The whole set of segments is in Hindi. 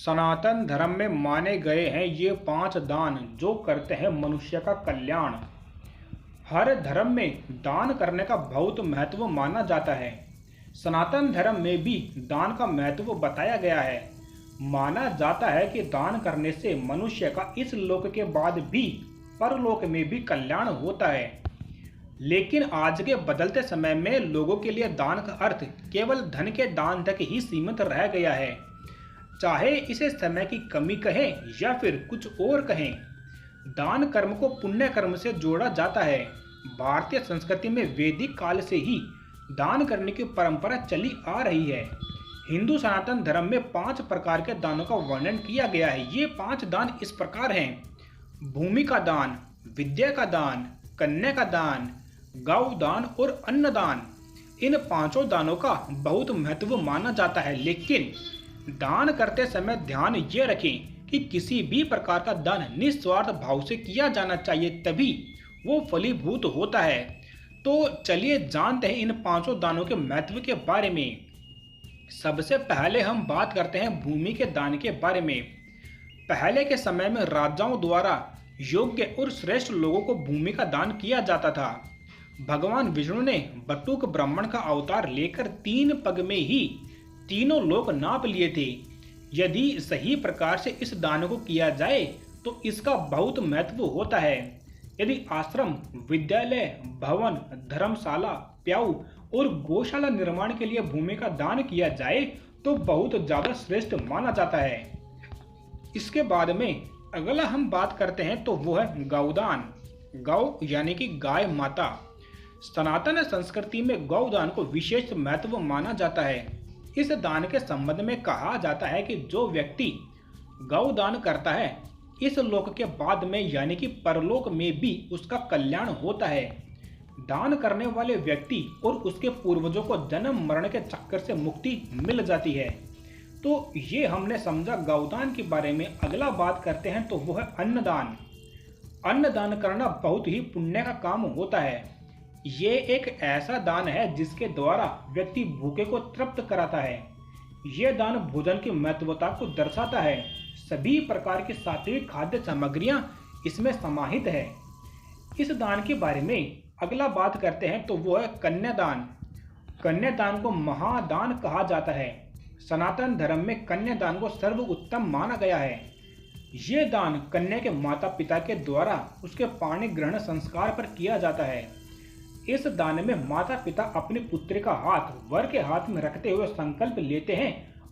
सनातन धर्म में माने गए हैं ये 5 दान जो करते हैं मनुष्य का कल्याण। हर धर्म में दान करने का बहुत महत्व माना जाता है। सनातन धर्म में भी दान का महत्व बताया गया है। माना जाता है कि दान करने से मनुष्य का इस लोक के बाद भी परलोक में भी कल्याण होता है। लेकिन आज के बदलते समय में लोगों के लिए दान का अर्थ केवल धन के दान तक ही सीमित रह गया है। चाहे इसे समय की कमी कहें या फिर कुछ और कहें, दान कर्म को पुण्य कर्म से जोड़ा जाता है। भारतीय संस्कृति में वैदिक काल से ही दान करने की परंपरा चली आ रही है। हिंदू सनातन धर्म में 5 प्रकार के दानों का वर्णन किया गया है। ये 5 दान इस प्रकार हैं: भूमि का दान, विद्या का दान, कन्या का दान, गौ दान और अन्न दान। इन 5 दानों का बहुत महत्व माना जाता है, लेकिन दान करते समय ध्यान ये रखें कि किसी भी प्रकार का दान निस्वार्थ भाव से किया जाना चाहिए, तभी वो फलीभूत होता है। तो चलिए जानते हैं इन 5 दानों के महत्व के बारे में। सबसे पहले हम बात करते हैं भूमि के दान के बारे में। पहले के समय में राजाओं द्वारा योग्य और श्रेष्ठ लोगों को भूमि का दान किया जाता था। भगवान विष्णु ने बटुक ब्राह्मण का अवतार लेकर 3 पग में ही तीनों लोक नाप लिए थे। यदि सही प्रकार से इस दान को किया जाए तो इसका बहुत महत्व होता है। यदि आश्रम, विद्यालय, भवन, धर्मशाला, प्याऊ और गौशाला निर्माण के लिए भूमि का दान किया जाए तो बहुत ज्यादा श्रेष्ठ माना जाता है। इसके बाद में अगला हम बात करते हैं तो वो है गौदान। गौ यानी कि गाय माता। सनातन संस्कृति में गौदान को विशेष महत्व माना जाता है। इस दान के संबंध में कहा जाता है कि जो व्यक्ति गौदान करता है इस लोक के बाद में यानी कि परलोक में भी उसका कल्याण होता है। दान करने वाले व्यक्ति और उसके पूर्वजों को जन्म मरण के चक्कर से मुक्ति मिल जाती है। तो ये हमने समझा गौदान के बारे में। अगला बात करते हैं तो वो है अन्नदान। अन्नदान करना बहुत ही पुण्य का काम होता है। ये एक ऐसा दान है जिसके द्वारा व्यक्ति भूखे को तृप्त कराता है। ये दान भोजन की महत्वता को दर्शाता है। सभी प्रकार की सात्विक खाद्य सामग्रियां इसमें समाहित है। इस दान के बारे में अगला बात करते हैं तो वो है कन्यादान। कन्यादान को महादान कहा जाता है। सनातन धर्म में कन्यादान को सर्वोत्तम माना गया है। ये दान कन्या के माता पिता के द्वारा उसके पाणी ग्रहण संस्कार पर किया जाता है। इस दान में माता पिता अपनी पुत्री का हाथ वर के हाथ में रखते हुए संकल्प लेते हैं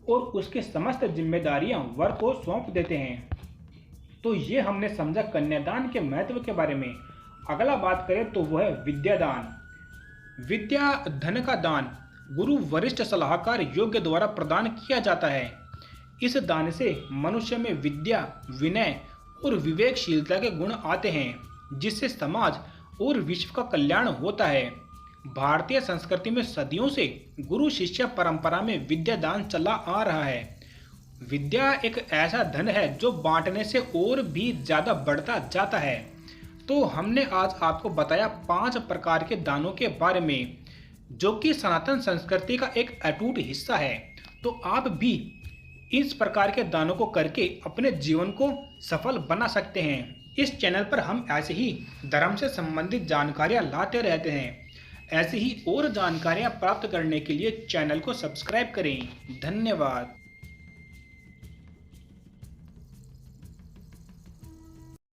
और उसकी समस्त जिम्मेदारियां वर को सौंप देते हैं। तो ये हमने समझा कन्यादान के महत्व के बारे में। अगला बात करें तो वह है विद्यादान। विद्या धन का दान गुरु वरिष्ठ सलाहकार योग्य द्वारा प्रदान किया जाता है। इस दान से मनुष्य में विद्या, विनय और विवेकशीलता के गुण आते हैं, जिससे समाज और विश्व का कल्याण होता है। भारतीय संस्कृति में सदियों से गुरु शिष्य परंपरा में विद्या दान चला आ रहा है। विद्या एक ऐसा धन है जो बांटने से और भी ज्यादा बढ़ता जाता है। तो हमने आज आपको बताया 5 प्रकार के दानों के बारे में, जो कि सनातन संस्कृति का एक अटूट हिस्सा है। तो आप भी इस प्रकार के दानों को करके अपने जीवन को सफल बना सकते हैं। इस चैनल पर हम ऐसे ही धर्म से संबंधित जानकारियां लाते रहते हैं। ऐसी ही और जानकारियां प्राप्त करने के लिए चैनल को सब्सक्राइब करें। धन्यवाद।